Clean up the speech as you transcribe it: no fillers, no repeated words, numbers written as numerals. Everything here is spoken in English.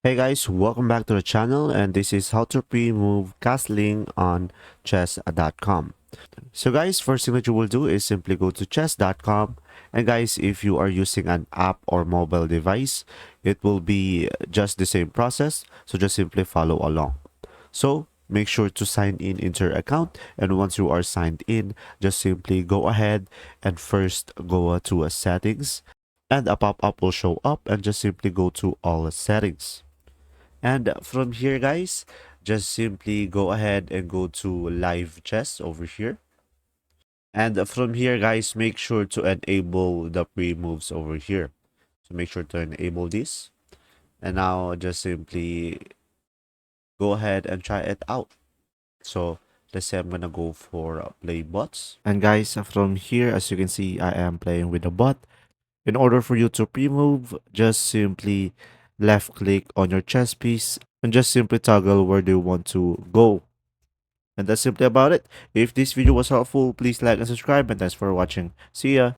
Hey guys, welcome back to the channel, and this is how to pre-move castling on chess.com. So guys, first thing that you will do is simply go to chess.com, and guys, if you are using an app or mobile device, it will be just the same process, so just simply follow along. So make sure to sign in into your account, and once you are signed in, just simply go ahead and first go to settings, and a pop-up will show up, and just simply go to all settings. And from here, guys, just simply go ahead and go to live chess over here. And from here, guys, make sure to enable the pre-moves over here. So make sure to enable this. And now just simply go ahead and try it out. So let's say I'm gonna go for play bots. And guys, from here, as you can see, I am playing with a bot. In order for you to pre-move, just simply left click on your chess piece and just simply toggle where do you want to go. And that's simply about it. If this video was helpful, please like and subscribe, and thanks for watching. See ya!